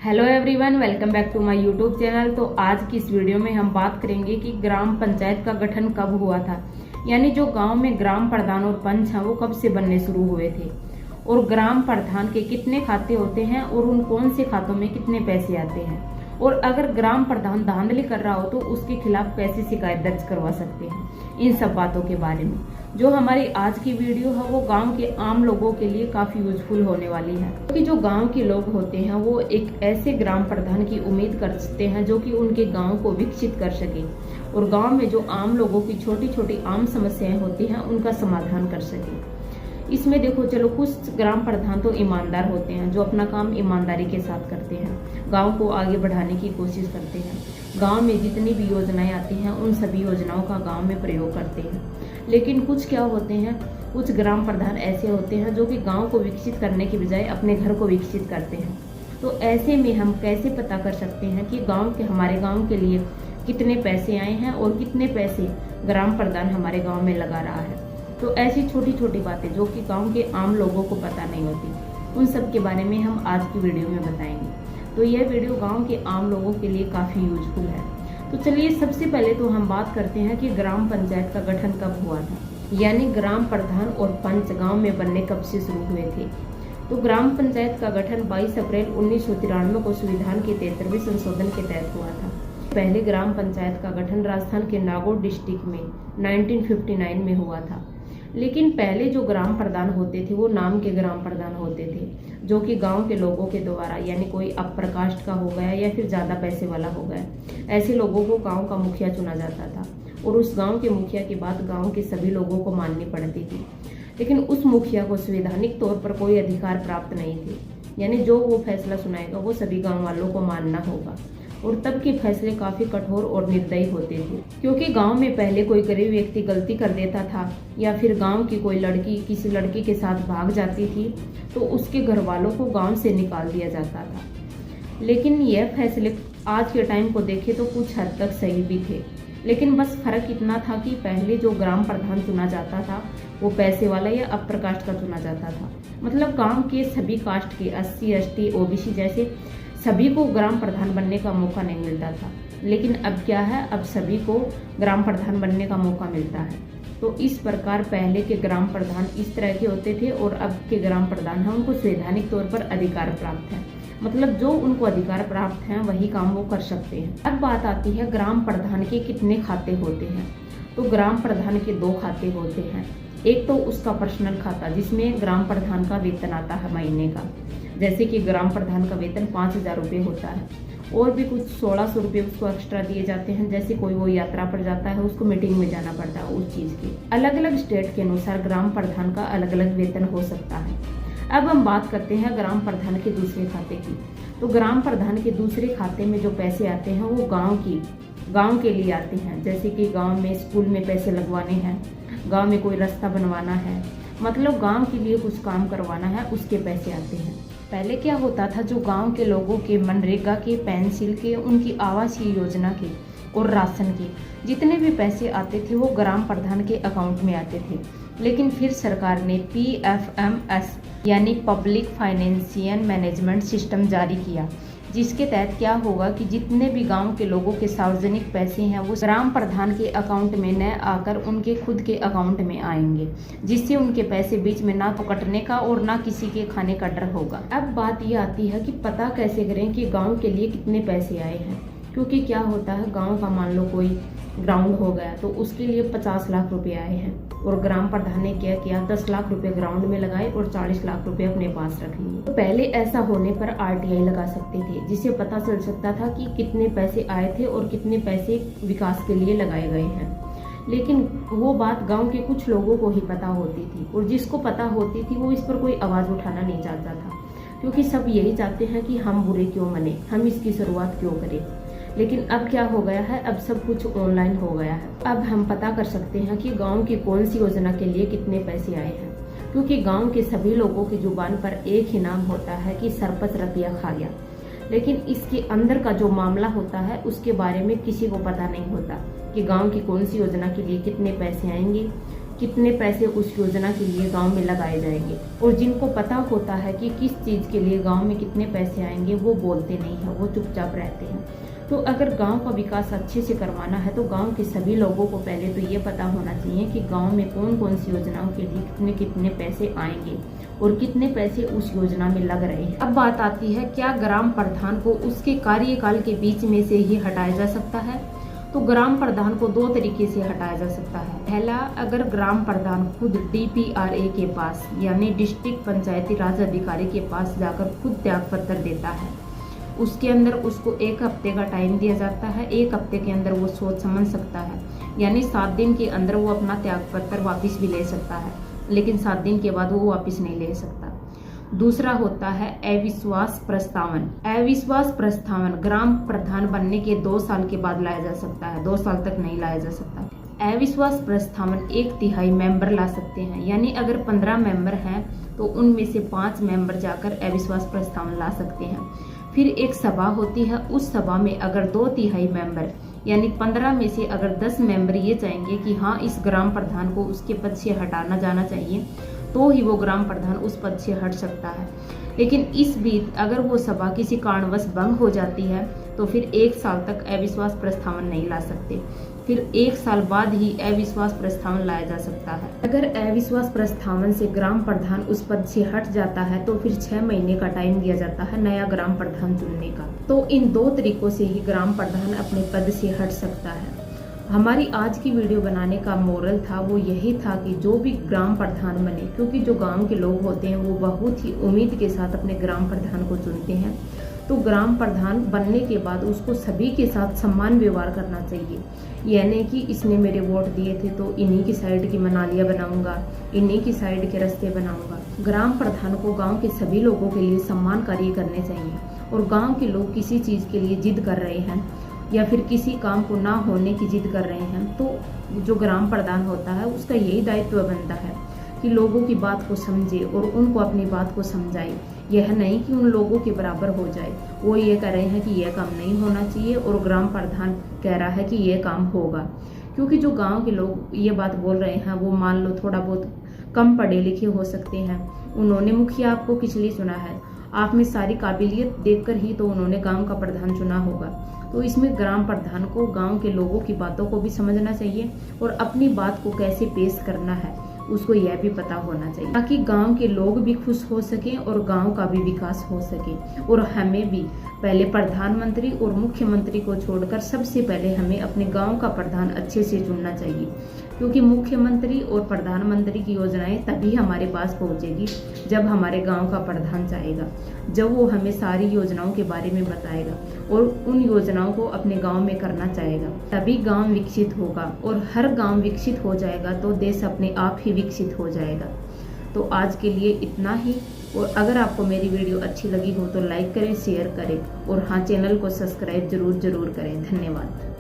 Hello everyone, welcome back to my YouTube channel. तो आज की इस वीडियो में हम बात करेंगे कि ग्राम पंचायत का गठन कब हुआ था, यानी जो गांव में ग्राम प्रधान और पंच हैं वो कब से बनने शुरू हुए थे, और ग्राम प्रधान के कितने खाते होते हैं और उन कौन से खातों में कितने पैसे आते हैं, और अगर ग्राम प्रधान धांधली कर रहा हो तो उसके खिलाफ कैसे शिकायत दर्ज करवा सकते हैं। इन सब बातों के बारे में जो हमारी आज की वीडियो है वो गांव के आम लोगों के लिए काफी यूजफुल होने वाली है, क्योंकि जो गांव के लोग होते हैं वो एक ऐसे ग्राम प्रधान की उम्मीद करते हैं जो कि उनके गांव को विकसित कर सके और गांव में जो आम लोगों की छोटी छोटी आम समस्याएं होती हैं उनका समाधान कर सके। इसमें देखो चलो, कुछ ग्राम प्रधान तो ईमानदार होते हैं जो अपना काम ईमानदारी के साथ करते हैं, गांव को आगे बढ़ाने की कोशिश करते हैं, गांव में जितनी भी योजनाएं आती हैं उन सभी योजनाओं का गांव में प्रयोग करते हैं। लेकिन कुछ क्या होते हैं, कुछ ग्राम प्रधान ऐसे होते हैं जो कि गांव को विकसित करने की बजाय अपने घर को विकसित करते हैं। तो ऐसे में हम कैसे पता कर सकते हैं कि हमारे गाँव के लिए कितने पैसे आए हैं और कितने पैसे ग्राम प्रधान हमारे गाँव में लगा रहा है। तो ऐसी छोटी छोटी बातें जो कि गांव के आम लोगों को पता नहीं होती, उन सब के बारे में हम आज की वीडियो में बताएंगे। तो यह वीडियो गांव के आम लोगों के लिए काफ़ी यूजफुल है। तो चलिए सबसे पहले तो हम बात करते हैं कि ग्राम पंचायत का गठन कब हुआ था, यानी ग्राम प्रधान और पंच गांव में बनने कब से शुरू हुए थे। तो ग्राम पंचायत का गठन 22 अप्रैल 1993 को संविधान के 73वें संशोधन के तहत हुआ था। पहले ग्राम पंचायत का गठन राजस्थान के नागौर डिस्ट्रिक्ट में 1959 में हुआ था। लेकिन पहले जो ग्राम प्रधान होते थे वो नाम के ग्राम प्रधान होते थे, जो कि गांव के लोगों के द्वारा, यानी कोई अपर कास्ट का हो गया या फिर ज़्यादा पैसे वाला हो गया, ऐसे लोगों को गांव का मुखिया चुना जाता था और उस गांव के मुखिया की बात गांव के सभी लोगों को माननी पड़ती थी। लेकिन उस मुखिया को संवैधानिक तौर पर कोई अधिकार प्राप्त नहीं थे, यानी जो वो फैसला सुनाएगा वो सभी गाँव वालों को मानना होगा। और तब के फैसले काफी कठोर और निर्दयी होते थे, क्योंकि गांव में पहले कोई गरीब व्यक्ति गलती कर देता था या फिर गांव की कोई लड़की किसी लड़की के साथ भाग जाती थी तो उसके घर वालों को गांव से निकाल दिया जाता था। लेकिन यह फैसले आज के टाइम को देखे तो कुछ हद तक सही भी थे, लेकिन बस फर्क इतना था कि पहले जो ग्राम प्रधान चुना जाता था वो पैसे वाला या अपर कास्ट का चुना जाता था। मतलब गाँव के सभी कास्ट के SC ST OBC जैसे सभी को ग्राम प्रधान बनने का मौका नहीं मिलता था। लेकिन अब क्या है, अब सभी को ग्राम प्रधान बनने का मौका मिलता है। तो इस प्रकार पहले के ग्राम प्रधान इस तरह के होते थे और अब के ग्राम प्रधान हैं उनको संवैधानिक तौर पर अधिकार प्राप्त है, मतलब जो उनको अधिकार प्राप्त हैं वही काम वो कर सकते हैं। अब बात आती है ग्राम प्रधान के कितने खाते होते हैं। तो ग्राम प्रधान के 2 खाते होते हैं। एक तो उसका पर्सनल खाता जिसमें ग्राम प्रधान का वेतन आता है महीने का, जैसे कि ग्राम प्रधान का वेतन 5,000 रुपये होता है, और भी कुछ 1,600 रुपये उसको एक्स्ट्रा दिए जाते हैं, जैसे कोई वो यात्रा पर जाता है उसको मीटिंग में जाना पड़ता है उस चीज़ की। अलग अलग स्टेट के अनुसार ग्राम प्रधान का अलग अलग वेतन हो सकता है। अब हम बात करते हैं ग्राम प्रधान के दूसरे खाते की। तो ग्राम प्रधान के दूसरे खाते में जो पैसे आते हैं वो गाँव के लिए आते हैं, जैसे कि गाँव में स्कूल में पैसे लगवाने हैं, गाँव में कोई रास्ता बनवाना है, मतलब गाँव के लिए कुछ काम करवाना है, उसके पैसे आते हैं। पहले क्या होता था, जो गांव के लोगों के मनरेगा के, पेंसिल के, उनकी आवासीय योजना के और राशन के जितने भी पैसे आते थे वो ग्राम प्रधान के अकाउंट में आते थे। लेकिन फिर सरकार ने PFMS यानी पब्लिक फाइनेंशियल मैनेजमेंट सिस्टम जारी किया, जिसके तहत क्या होगा कि जितने भी गांव के लोगों के सार्वजनिक पैसे हैं वो ग्राम प्रधान के अकाउंट में न आकर उनके खुद के अकाउंट में आएंगे, जिससे उनके पैसे बीच में ना तो कटने का और ना किसी के खाने का डर होगा। अब बात ये आती है कि पता कैसे करें कि गांव के लिए कितने पैसे आए हैं, क्योंकि क्या होता है, गाँव का मान लो कोई ग्राउंड हो गया तो उसके लिए 50 लाख रुपए आए हैं और ग्राम प्रधान ने क्या किया, 10 लाख रुपए ग्राउंड में लगाए और 40 लाख रुपए अपने पास रख लिए। तो पहले ऐसा होने पर RTI लगा सकते थे, जिससे पता चल सकता था कि कितने पैसे आए थे और कितने पैसे विकास के लिए लगाए गए हैं। लेकिन वो बात गांव के कुछ लोगों को ही पता होती थी, और जिसको पता होती थी वो इस पर कोई आवाज़ उठाना नहीं चाहता था, क्योंकि सब यही चाहते हैं कि हम बुरे क्यों बने, हम इसकी शुरुआत क्यों करें। लेकिन अब क्या हो गया है, अब सब कुछ ऑनलाइन हो गया है। अब हम पता कर सकते हैं कि गांव की कौन सी योजना के लिए कितने पैसे आए हैं, क्योंकि गांव के सभी लोगों की जुबान पर एक ही नाम होता है कि सरपंच रतिया खा गया। लेकिन इसके अंदर का जो मामला होता है उसके बारे में किसी को पता नहीं होता कि गांव की कौन सी योजना के लिए कितने पैसे आएंगे, कितने पैसे उस योजना के लिए गांव में लगाए जाएंगे। और जिनको पता होता है कि किस चीज़ के लिए गांव में कितने पैसे आएंगे वो बोलते नहीं हैं, वो चुपचाप रहते हैं। तो अगर गांव का विकास अच्छे से करवाना है तो गांव के सभी लोगों को पहले तो ये पता होना चाहिए कि गांव में कौन कौन सी योजनाओं के लिए कितने कितने पैसे आएंगे और कितने पैसे उस योजना में लग रहे हैं। अब बात आती है, क्या ग्राम प्रधान को उसके कार्यकाल के बीच में से ही हटाया जा सकता है? तो ग्राम प्रधान को 2 तरीके से हटाया जा सकता है। पहला, अगर ग्राम प्रधान खुद DPRA के पास यानी डिस्ट्रिक्ट पंचायती राज अधिकारी के पास जाकर खुद त्याग पत्र देता है, उसके अंदर उसको 1 हफ्ते का टाइम दिया जाता है। 1 हफ्ते के अंदर वो सोच समझ सकता है, यानी 7 दिन के अंदर वो अपना त्याग पत्र वापस भी ले सकता है, लेकिन 7 दिन के बाद वो वापस नहीं ले सकता। दूसरा होता है अविश्वास प्रस्तावन। अविश्वास प्रस्तावन ग्राम प्रधान बनने के 2 साल के बाद लाया जा सकता है, 2 साल तक नहीं लाया जा सकता। अविश्वास प्रस्तावन 1/3 मेंबर ला सकते हैं, यानी अगर 15 मेंबर हैं तो उनमें से 5 मेंबर जाकर अविश्वास प्रस्तावन ला सकते हैं। फिर एक सभा होती है, उस सभा में अगर 2/3 मेंबर यानी 15 में से अगर 10 मेंबर ये चाहेंगे कि हाँ इस ग्राम प्रधान को उसके पद से हटाना जाना चाहिए, तो ही वो ग्राम प्रधान उस पद से हट सकता है। लेकिन इस बीच अगर वो सभा किसी कारणवश भंग हो जाती है तो फिर 1 साल तक अविश्वास प्रस्तावन नहीं ला सकते। फिर 1 साल बाद ही अविश्वास प्रस्तावन लाया जा सकता है। अगर अविश्वास प्रस्तावन से ग्राम प्रधान उस पद से हट जाता है तो फिर 6 महीने का टाइम दिया जाता है नया ग्राम प्रधान चुनने का। तो इन 2 तरीकों से ही ग्राम प्रधान अपने पद से हट सकता है। हमारी आज की वीडियो बनाने का मोरल था वो यही था कि जो भी ग्राम प्रधान बने, क्योंकि जो गांव के लोग होते हैं वो बहुत ही उम्मीद के साथ अपने ग्राम प्रधान को चुनते हैं, तो ग्राम प्रधान बनने के बाद उसको सभी के साथ सम्मान व्यवहार करना चाहिए। यह नहीं कि इसने मेरे वोट दिए थे तो इन्हीं की साइड की मनालियाँ बनाऊंगा, इन्हीं की साइड के रास्ते बनाऊंगा। ग्राम प्रधान को गांव के सभी लोगों के लिए सम्मान कार्य करने चाहिए। और गांव के लोग किसी चीज़ के लिए जिद कर रहे हैं या फिर किसी काम को ना होने की जिद कर रहे हैं, तो जो ग्राम प्रधान होता है उसका यही दायित्व बनता है कि लोगों की बात को समझे और उनको अपनी बात को समझाए। यह नहीं कि उन लोगों के बराबर हो जाए। वो ये कह रहे हैं कि यह काम नहीं होना चाहिए और ग्राम प्रधान कह रहा है कि यह काम होगा। क्योंकि जो गांव के लोग ये बात बोल रहे हैं वो मान लो थोड़ा बहुत कम पढ़े लिखे हो सकते हैं, उन्होंने मुखिया आपको किस लिए चुना है, आप में सारी काबिलियत देखकर ही तो उन्होंने गांव का प्रधान चुना होगा। तो इसमें ग्राम प्रधान को गांव के लोगों की बातों को भी समझना चाहिए और अपनी बात को कैसे पेश करना है उसको यह भी पता होना चाहिए, ताकि गांव के लोग भी खुश हो सकें और गांव का भी विकास हो सके। और हमें भी पहले प्रधानमंत्री और मुख्यमंत्री को छोड़कर सबसे पहले हमें अपने गांव का प्रधान अच्छे से चुनना चाहिए, क्योंकि मुख्यमंत्री और प्रधानमंत्री की योजनाएं तभी हमारे पास पहुंचेगी जब हमारे गांव का प्रधान चाहेगा, जब वो हमें सारी योजनाओं के बारे में बताएगा और उन योजनाओं को अपने गांव में करना चाहेगा, तभी गांव विकसित होगा। और हर गांव विकसित हो जाएगा तो देश अपने आप ही विकसित हो जाएगा। तो आज के लिए इतना ही। और अगर आपको मेरी वीडियो अच्छी लगी हो तो लाइक करें, शेयर करें और हाँ, चैनल को सब्सक्राइब जरूर करें। धन्यवाद।